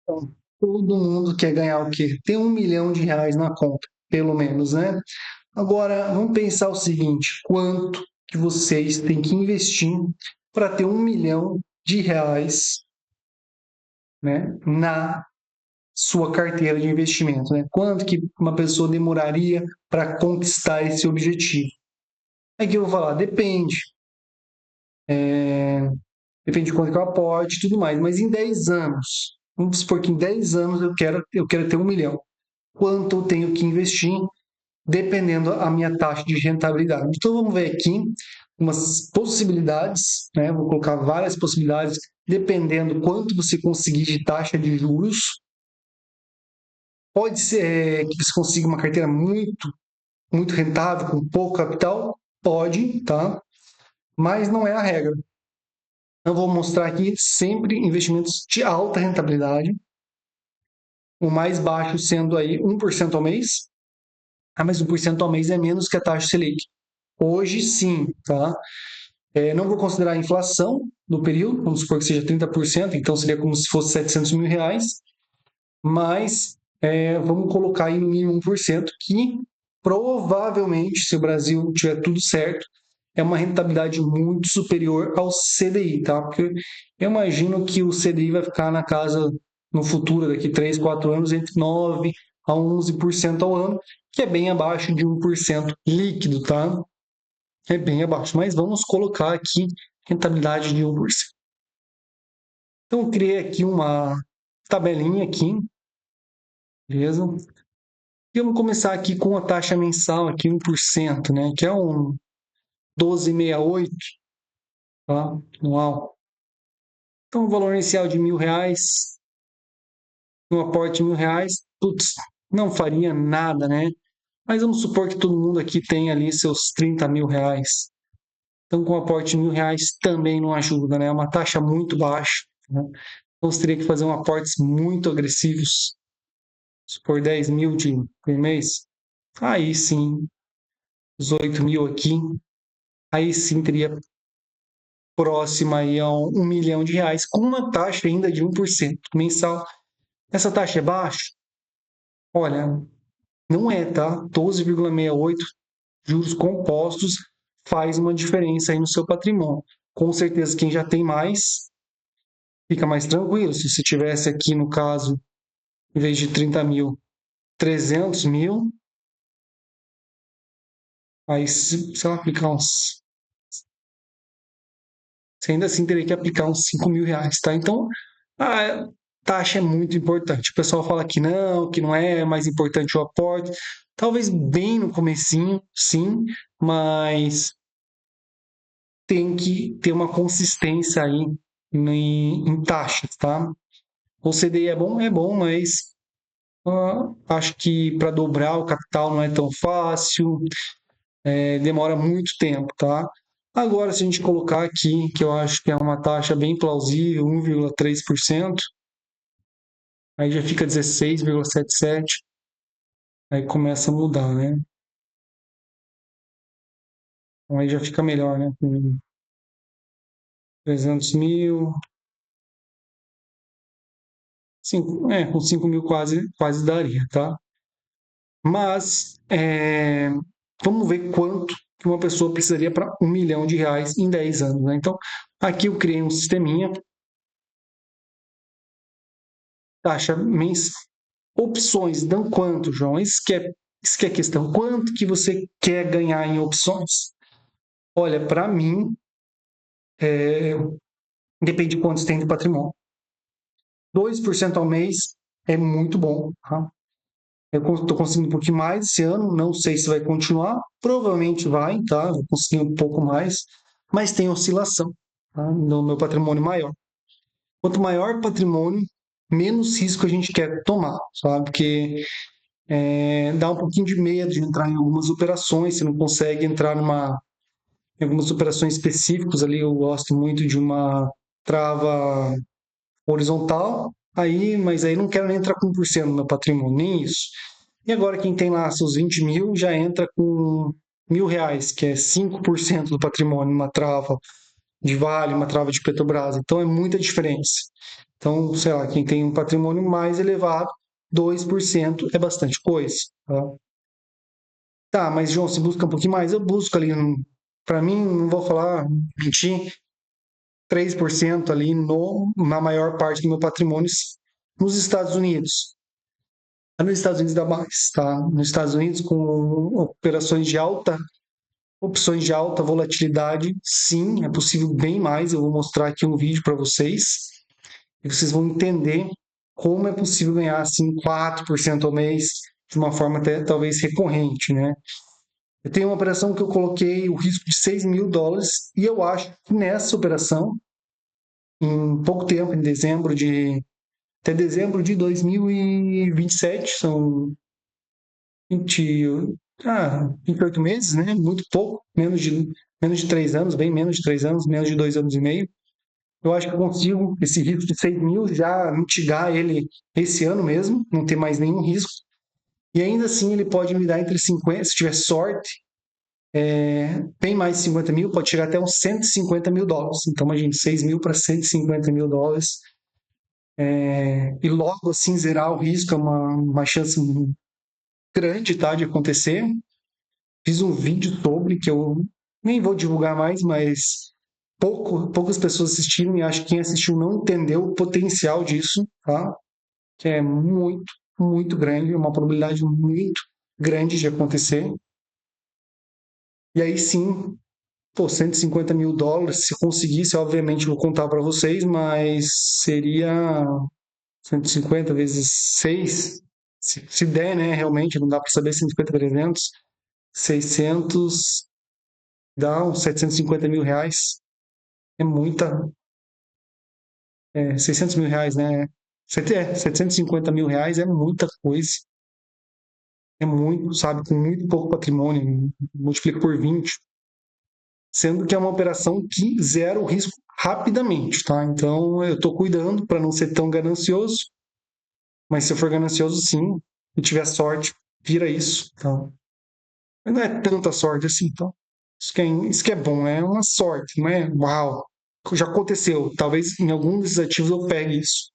Então, todo mundo quer ganhar o quê? Ter R$ 1 milhão na conta, pelo menos, né? Agora, vamos pensar o seguinte: quanto que vocês têm que investir para ter R$ 1 milhão, né, na sua carteira de investimento, né? Quanto que uma pessoa demoraria para conquistar esse objetivo? Aqui eu vou falar, depende. Depende de quanto que eu aporte e tudo mais. Mas em 10 anos, vamos supor que em 10 anos eu quero ter 1 milhão. Quanto eu tenho que investir, dependendo a minha taxa de rentabilidade. Então vamos ver aqui umas possibilidades, né? Vou colocar várias possibilidades, dependendo quanto você conseguir de taxa de juros. Pode ser que você consiga uma carteira muito rentável, com pouco capital, pode, tá? Mas não é a regra. Eu vou mostrar aqui sempre investimentos de alta rentabilidade, o mais baixo sendo aí 1% ao mês. Ah, mas 1% ao mês é menos que a taxa Selic. Hoje sim, tá? Não vou considerar a inflação no período, vamos supor que seja 30%, então seria como se fosse R$ 700 mil, mas vamos colocar aí no mínimo 1%, que provavelmente, se o Brasil tiver tudo certo, é uma rentabilidade muito superior ao CDI, tá? Porque eu imagino que o CDI vai ficar na casa, no futuro, daqui 3, 4 anos, entre 9 a 11% ao ano, que é bem abaixo de 1% líquido, tá? É bem abaixo, mas vamos colocar aqui rentabilidade de 1%. Então, eu criei aqui uma tabelinha aqui, beleza? E vamos começar aqui com a taxa mensal, aqui 1%, né? Que é um 12,68, tá? Anual. Então, o valor inicial de R$ 1.000, um aporte de R$ 1.000, putz, não faria nada, né? Mas vamos supor que todo mundo aqui tem ali seus R$ 30.000. Então, com um aporte de R$ 1.000 também não ajuda, né? É uma taxa muito baixa, né? Então, você teria que fazer aportes muito agressivos, por 10 mil por mês. Aí sim, 18 mil aqui, aí sim teria próxima aí a R$ 1 milhão, com uma taxa ainda de 1% mensal. Essa taxa é baixa? Olha, não é, tá? 12,68 juros compostos faz uma diferença aí no seu patrimônio. Com certeza, quem já tem mais, fica mais tranquilo. Se você tivesse aqui, no caso, em vez de 30 mil, 300 mil, aí se eu aplicar uns. Você ainda assim teria que aplicar uns R$ 5.000, tá? Então, a taxa é muito importante. O pessoal fala que não é mais importante o aporte. Talvez bem no comecinho, sim, mas tem que ter uma consistência aí em taxas, tá? O CDI é bom, mas acho que para dobrar o capital não é tão fácil, demora muito tempo, tá? Agora, se a gente colocar aqui, que eu acho que é uma taxa bem plausível, 1,3%, aí já fica 16,77%, aí começa a mudar, né? Então, aí já fica melhor, né? Com 300 mil, com 5 mil quase daria, tá? Mas, vamos ver quanto que uma pessoa precisaria para R$ 1 milhão em 10 anos, né? Então, aqui eu criei um sisteminha, taxa mensal, opções dão quanto, João? Isso que é a questão. Quanto que você quer ganhar em opções? Olha, para mim, depende de quanto você tem de patrimônio. 2% ao mês é muito bom, tá? Eu estou conseguindo um pouquinho mais esse ano, não sei se vai continuar, provavelmente vai, tá? Vou conseguir um pouco mais, mas tem oscilação, tá? No meu patrimônio maior. Quanto maior o patrimônio, menos risco a gente quer tomar, sabe? Porque dá um pouquinho de medo de entrar em algumas operações, você não consegue entrar em algumas operações específicas ali. Eu gosto muito de uma trava horizontal, mas aí não quero nem entrar com 1% no meu patrimônio, nem isso. E agora quem tem lá seus 20 mil já entra com R$ 1.000, que é 5% do patrimônio, uma trava de Vale, uma trava de Petrobras. Então é muita diferença. Então, sei lá, quem tem um patrimônio mais elevado, 2% é bastante coisa. Tá? Tá, mas João, se busca um pouquinho mais, eu busco ali, para mim, não vou falar, mentir, 3% ali na maior parte do meu patrimônio nos Estados Unidos. Nos Estados Unidos dá mais, tá? Nos Estados Unidos, com opções de alta volatilidade, sim, é possível bem mais. Eu vou mostrar aqui um vídeo para vocês e vocês vão entender como é possível ganhar assim 4% ao mês de uma forma até talvez recorrente, né? Eu tenho uma operação que eu coloquei o risco de US$ 6.000 e eu acho que nessa operação, em pouco tempo, até dezembro de 2027, são 20, 28 meses, né? Muito pouco, menos de 3 anos, bem menos de 3 anos, menos de 2 anos e meio. Eu acho que eu consigo, esse risco de 6.000, já mitigar ele esse ano mesmo, não ter mais nenhum risco. E ainda assim ele pode me dar entre 50, se tiver sorte, bem mais de 50 mil, pode chegar até uns US$ 150.000. Então, imagina, 6.000 para US$ 150.000. E logo assim zerar o risco é uma chance grande, tá, de acontecer. Fiz um vídeo sobre, que eu nem vou divulgar mais, mas poucas pessoas assistiram e acho que quem assistiu não entendeu o potencial disso, tá? Que é muito, muito grande, uma probabilidade muito grande de acontecer. E aí sim, pô, US$ 150.000, se eu conseguisse, obviamente vou contar para vocês, mas seria 150 vezes 6, se der, né, realmente, não dá para saber, 150, 300, 600, dá uns R$ 750.000. É muita, R$ 600.000, né? 750.000 é muita coisa, é muito, sabe, com muito pouco patrimônio, multiplica por 20, sendo que é uma operação que zera o risco rapidamente, tá? Então eu estou cuidando para não ser tão ganancioso, mas se eu for ganancioso, sim, e tiver sorte, vira isso, tá? Mas não é tanta sorte assim, então. Isso que é bom, é uma sorte, não é? Uau! Já aconteceu. Talvez em algum desses ativos eu pegue isso.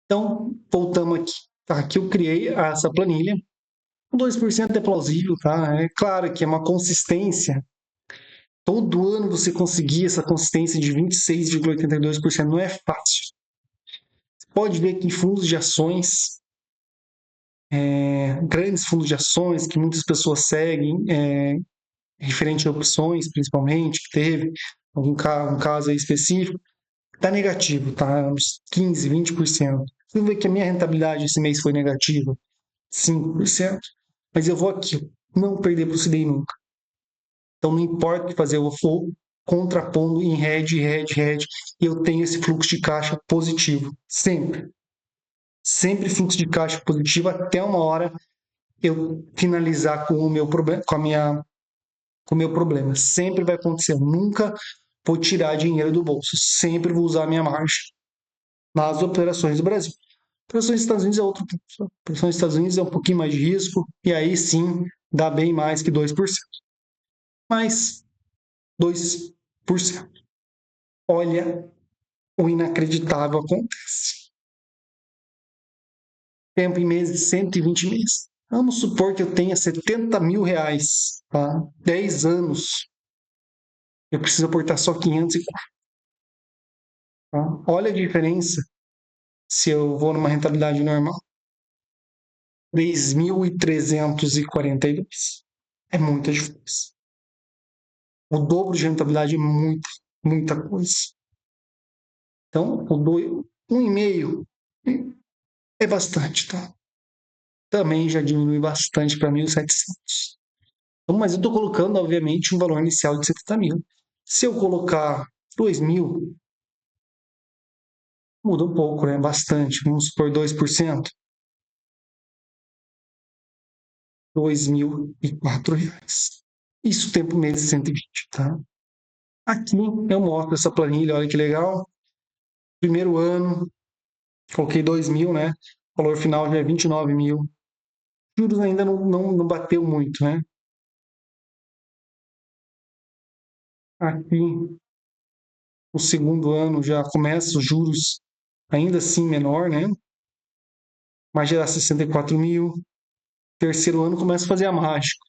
Então, voltamos aqui. Tá, aqui eu criei essa planilha. O 2% é plausível, tá? É claro que é uma consistência. Todo ano você conseguir essa consistência de 26,82% não é fácil. Você pode ver que em fundos de ações, grandes fundos de ações que muitas pessoas seguem, referente a opções, principalmente, que teve um caso aí específico, está negativo, tá? Uns 15, 20%. Você vê que a minha rentabilidade esse mês foi negativa, 5%. Mas eu vou aqui, não perder para o CDI nunca. Então não importa o que fazer, eu vou contrapondo em hedge, hedge, hedge, e eu tenho esse fluxo de caixa positivo, sempre. Sempre fluxo de caixa positivo até uma hora eu finalizar com o meu problema, com o meu problema. Sempre vai acontecer. Eu nunca vou tirar dinheiro do bolso. Sempre vou usar a minha margem nas operações do Brasil. Operações dos Estados Unidos é outro. Operações dos Estados Unidos é um pouquinho mais de risco, e aí sim dá bem mais que 2%. Mas 2%. Olha, o inacreditável acontece. Tempo em meses, 120 meses. Vamos supor que eu tenha R$ 70.000, tá? 10 anos. Eu preciso aportar só 504. Tá? Olha a diferença se eu vou numa rentabilidade normal. 3.342. É muita diferença. O dobro de rentabilidade é muita, muita coisa. Então, 1,5 é bastante, tá? Também já diminui bastante para 1.700. Então, mas eu estou colocando, obviamente, um valor inicial de 70.000. Se eu colocar 2.000, muda um pouco, né? Bastante. Vamos supor 2%. R$ 2.004. Isso tempo mês 120, tá? Aqui eu mostro essa planilha, olha que legal. Primeiro ano, coloquei 2.000, né? O valor final já é 29.000. Juros ainda não bateu muito, né? Aqui O segundo ano já começa os juros ainda assim menor, né? Mas já dá 64 mil. Terceiro ano começa a fazer a mágica.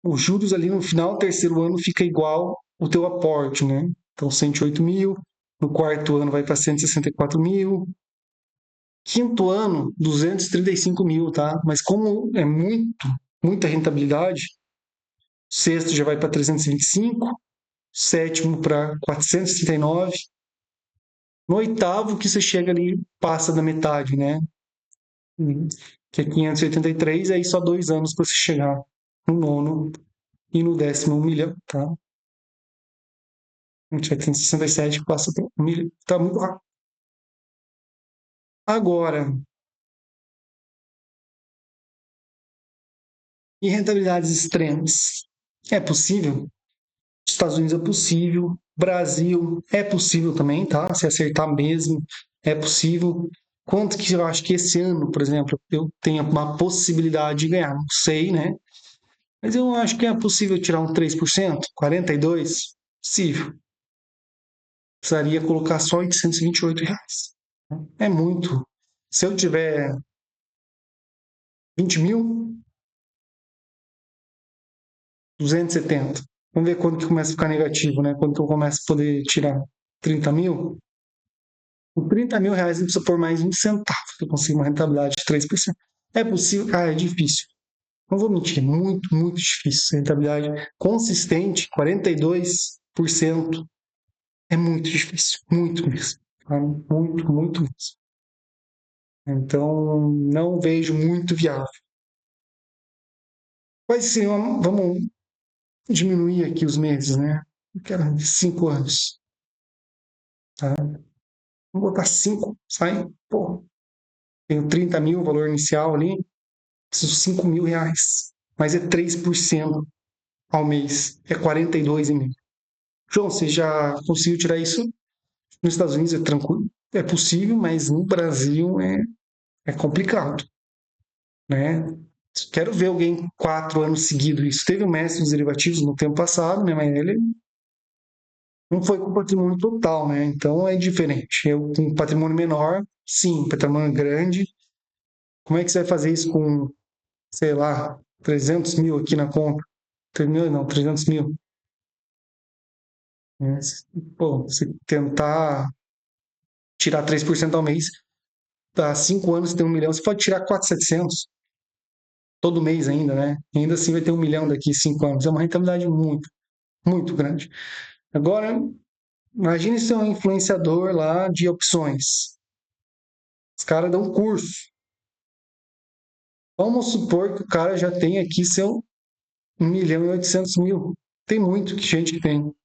Os juros ali no final do terceiro ano fica igual o teu aporte, né? Então 108 mil. No quarto ano vai para 164 mil. Quinto ano, 235 mil, tá? Mas como é muita rentabilidade, sexto já vai para 325, sétimo para 439. No oitavo que você chega ali, passa da metade, né? Que é 583, aí só 2 anos para você chegar no nono e no 10º 1 milhão, tá? A gente já tem 67 que passa para 1 milhão, tá muito rápido. Agora, e rentabilidades extremas? É possível? Estados Unidos é possível, Brasil é possível também, tá? Se acertar mesmo, é possível. Quanto que eu acho que esse ano, por exemplo, eu tenho uma possibilidade de ganhar? Não sei, né? Mas eu acho que é possível tirar um 3%, 42%? Possível. Precisaria colocar só R$ 828. É muito. Se eu tiver 20 mil, 270. Vamos ver quando que começa a ficar negativo, né? Quando que eu começo a poder tirar 30 mil. Com R$ 30.000 não precisa pôr mais um centavo. Eu consigo uma rentabilidade de 3%. É possível? Cara, é difícil. Não vou mentir, é muito difícil. Rentabilidade consistente, 42%. É muito difícil. Muito mesmo. Tá? Muito mesmo. Então, não vejo muito viável. Quais seriam, vamos diminuir aqui os meses, né? Eu quero 5 anos. Tá? Vamos botar 5, sai. Pô, tenho 30 mil, valor inicial ali, preciso R$ 5.000. Mas é 3% ao mês. É 42,5. João, você já conseguiu tirar isso? Nos Estados Unidos é tranquilo, é possível, mas no Brasil é complicado, né? Quero ver alguém 4 anos seguidos. Isso teve um mestre dos derivativos no tempo passado, né? Mas ele não foi com patrimônio total, né? Então é diferente. Eu com patrimônio menor, sim, patrimônio grande. Como é que você vai fazer isso com, sei lá, 300 mil aqui na conta? 3 mil, não, 300 mil. Né? Pô, você tentar tirar 3% ao mês, há 5 anos você tem 1 milhão, você pode tirar 4.700 todo mês ainda, né? E ainda assim vai ter 1 milhão daqui a 5 anos. É uma rentabilidade muito grande. Agora, imagine ser um influenciador lá de opções. Os caras dão curso. Vamos supor que o cara já tem aqui seu 1.800.000. Tem muito que gente que tem.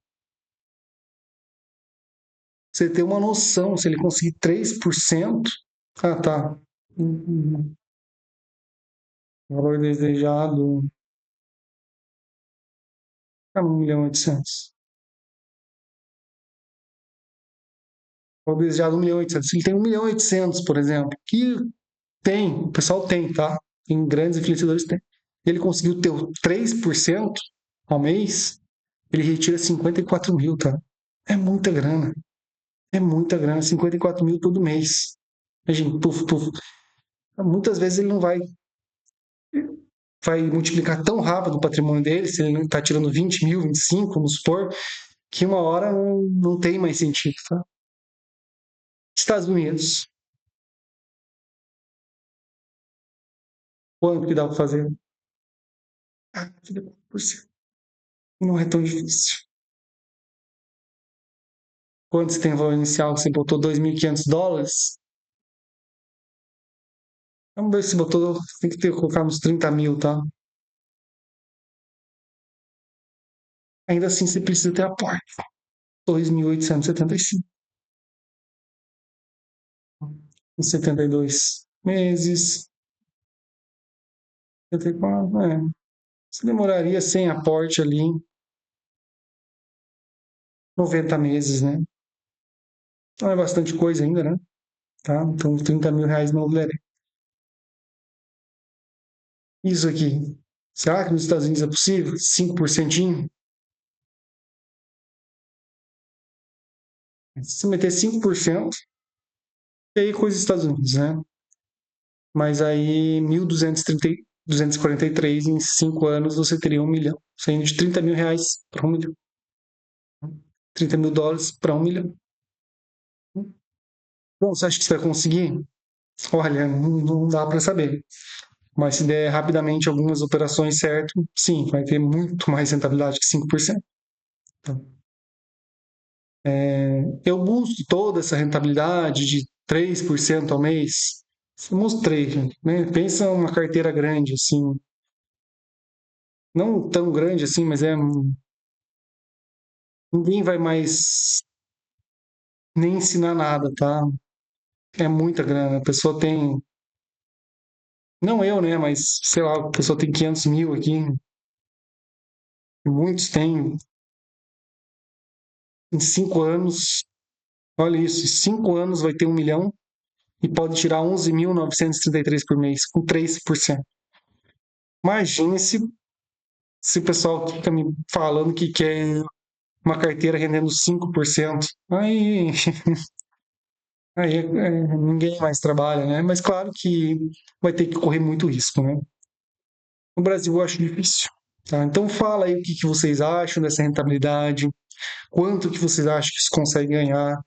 Você tem uma noção, se ele conseguir 3%, ah, tá. Valor desejado, 1.800.000. Valor desejado 1.800.000. Se ele tem 1.800.000, por exemplo, que tem, o pessoal tem, tá? Tem grandes influenciadores tem. Ele conseguiu ter 3% ao mês, ele retira 54 mil, tá? É muita grana. É muita grana, 54 mil todo mês. Imagina, puf, puf. Muitas vezes ele não vai multiplicar tão rápido o patrimônio dele, se ele está tirando 20 mil, 25, vamos supor, que uma hora não tem mais sentido, tá? Estados Unidos, quanto que dá para fazer? Ah, 4%. Não é tão difícil. Quanto você tem valor inicial? Você botou US$ 2.500? Vamos ver se botou, tem que ter, colocar uns 30 mil, tá? Ainda assim você precisa ter aporte. 2.875 em 72 meses. 74, você demoraria sem aporte ali 90 meses, né? Então é bastante coisa ainda, né? Tá? Então R$ 30.000 não imobiliário. Isso aqui. Será que nos Estados Unidos é possível? 5%? Se meter 5%, e aí coisa dos Estados Unidos, né? Mas aí 1.243 em 5 anos você teria 1 milhão. Saindo de 30 mil reais para 1 milhão. 30 mil dólares para 1 milhão. Bom, você acha que você vai conseguir? Olha, não dá para saber. Mas se der rapidamente algumas operações certo, sim, vai ter muito mais rentabilidade que 5%. Então, eu busco toda essa rentabilidade de 3% ao mês. Mostrei, gente, né? Pensa uma carteira grande, assim, não tão grande assim, mas ninguém vai mais nem ensinar nada, tá? É muita grana. A pessoa tem, não eu, né? Mas sei lá, a pessoa tem 500 mil aqui. Muitos têm em 5 anos. Olha isso, em 5 anos vai ter 1 milhão e pode tirar 11.933 por mês, com 3%. Imagine se o pessoal fica me falando que quer uma carteira rendendo 5%. Aí ninguém mais trabalha, né? Mas claro que vai ter que correr muito risco, né? No Brasil eu acho difícil. Tá? Então fala aí o que vocês acham dessa rentabilidade, quanto que vocês acham que isso consegue ganhar.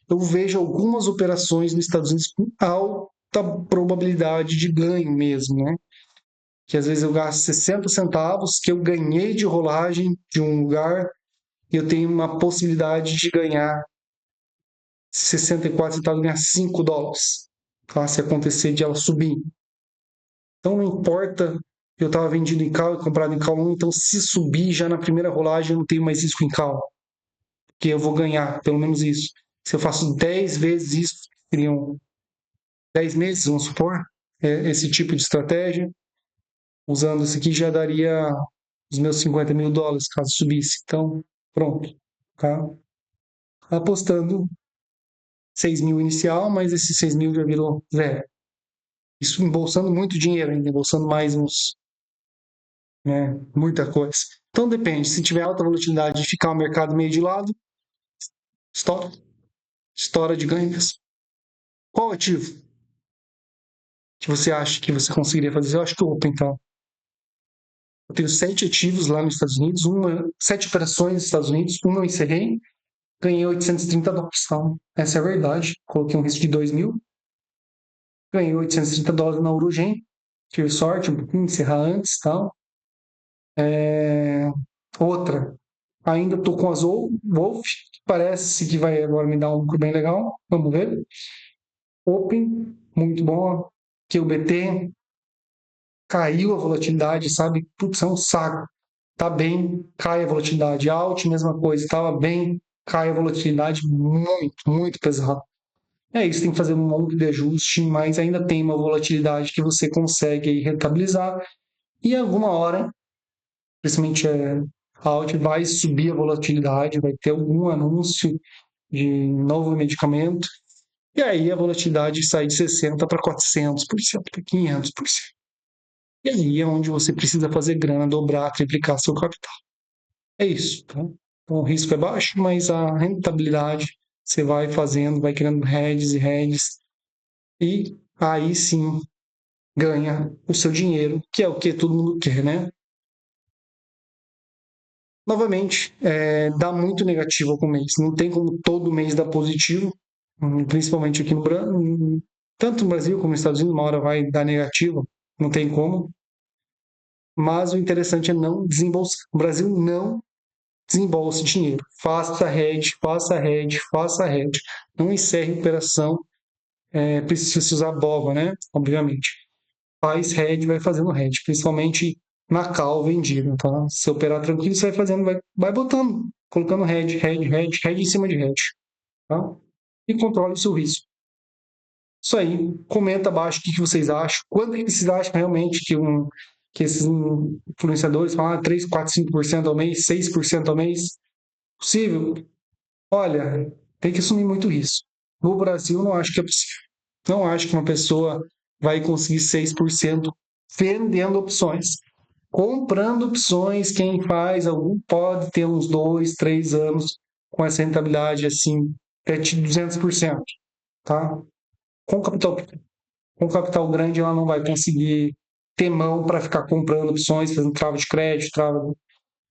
Eu vejo algumas operações nos Estados Unidos com alta probabilidade de ganho mesmo, né? Que às vezes eu gasto 60 centavos que eu ganhei de rolagem de um lugar e eu tenho uma possibilidade de ganhar 64 centavos, ganhar $5, tá? Se acontecer de ela subir. Então não importa, eu estava vendido em call e comprado em call 1, então se subir já na primeira rolagem eu não tenho mais risco em call, porque eu vou ganhar, pelo menos isso. Se eu faço 10 vezes isso, seriam 10 meses, vamos supor, esse tipo de estratégia, usando isso aqui já daria os meus 50 mil dólares, caso subisse. Então, pronto, tá? Apostando 6 mil inicial, mas esses 6 mil já virou zero. Isso embolsando muito dinheiro ainda, embolsando mais uns, né, muita coisa. Então depende, se tiver alta volatilidade e ficar o mercado meio de lado, estoura, estoura de ganhos. Qual ativo que você acha que você conseguiria fazer? Eu acho que o Open, então. Eu tenho 7 ativos lá nos Estados Unidos, 7 operações nos Estados Unidos, uma eu encerrei, ganhei $830, tá? Essa é a verdade. Coloquei um risco de 2 mil, ganhei $830 na Urugen, tive sorte um pouquinho, encerrar antes, tal. Outra, ainda estou com as Wolf, que parece que vai agora me dar um lucro bem legal, vamos ver. Open, muito bom. QBT, caiu a volatilidade, sabe? Putz, é um saco. Tá bem, cai a volatilidade. Alt, mesma coisa, estava bem, cai a volatilidade muito, muito pesado. É isso, tem que fazer um monte de ajuste, mas ainda tem uma volatilidade que você consegue aí rentabilizar. E alguma hora, principalmente a alt, vai subir a volatilidade, vai ter algum anúncio de novo medicamento, e aí a volatilidade sai de 60% para 400%, para 500%. E aí é onde você precisa fazer grana, dobrar, triplicar seu capital. É isso, tá? Então o risco é baixo, mas a rentabilidade você vai fazendo, vai criando hedges e hedges, e aí sim ganha o seu dinheiro, que é o que todo mundo quer, né? Novamente, dá muito negativo com o mês. Não tem como todo mês dar positivo, principalmente aqui no Brasil. Tanto no Brasil como nos Estados Unidos, uma hora vai dar negativo, não tem como. Mas o interessante é não desembolsar. O Brasil não desembolsa dinheiro. Faça hedge, faça hedge, faça hedge. Não encerre operação. Precisa usar BOVA, né? Obviamente. Faz hedge, vai fazendo hedge, principalmente na call vendida, tá? Se operar tranquilo, você vai fazendo, vai botando, colocando hedge, hedge, hedge, hedge em cima de hedge, tá? E controle o seu risco. Isso aí, comenta abaixo o que vocês acham, quanto que vocês acham realmente que esses influenciadores falam 3, 4, 5% ao mês, 6% ao mês, possível? Olha, tem que assumir muito risco. No Brasil, não acho que é possível. Não acho que uma pessoa vai conseguir 6% vendendo opções. Comprando opções, quem faz algum pode ter uns 2, 3 anos com essa rentabilidade assim é de 200%, tá? Com capital, com capital grande, ela não vai conseguir ter mão para ficar comprando opções, fazendo trava de crédito,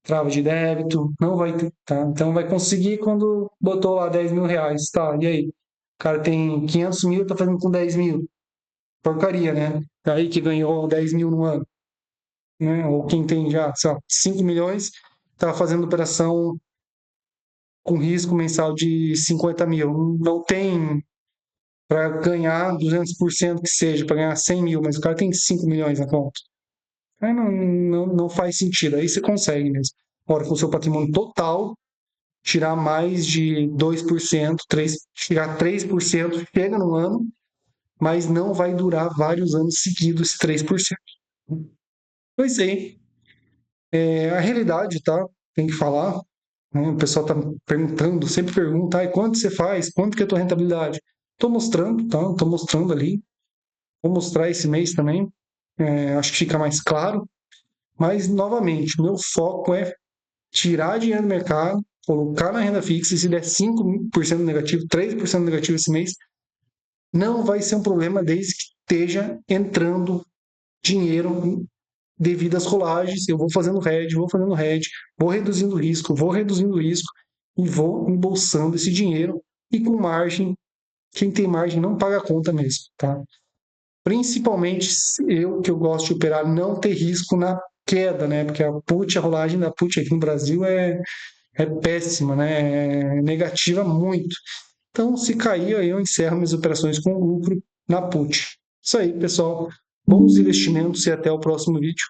trava de débito, não vai ter, tá? Então vai conseguir quando botou lá 10 mil reais, tá? E aí? O cara tem 500 mil, tá fazendo com 10 mil. Porcaria, né? Aí que ganhou 10 mil no ano, né? Ou quem tem já, sei lá, 5 milhões, tá fazendo operação com risco mensal de 50 mil. Não tem para ganhar 200% que seja, para ganhar 100 mil, mas o cara tem 5 milhões na conta. Aí não faz sentido. Aí você consegue mesmo. Agora, com o seu patrimônio total, tirar mais de 2%, 3, chegar a 3%, chega no ano, mas não vai durar vários anos seguidos esse 3%. Pois é, a realidade, tá? Tem que falar, né? O pessoal tá perguntando, sempre pergunta, quanto você faz? Quanto que é a tua rentabilidade? Tô mostrando, tá? Tô mostrando ali. Vou mostrar esse mês também. Acho que fica mais claro. Mas, novamente, meu foco é tirar dinheiro do mercado, colocar na renda fixa, e se der 5% negativo, 3% negativo esse mês, não vai ser um problema desde que esteja entrando dinheiro devido às rolagens. Eu vou fazendo hedge, vou reduzindo o risco e vou embolsando esse dinheiro e com margem. Quem tem margem não paga a conta mesmo, tá? Principalmente que eu gosto de operar, não ter risco na queda, né? Porque a rolagem da put aqui no Brasil é péssima, né? É negativa muito. Então, se cair, aí eu encerro minhas operações com lucro na put. Isso aí, pessoal. Bons investimentos e até o próximo vídeo.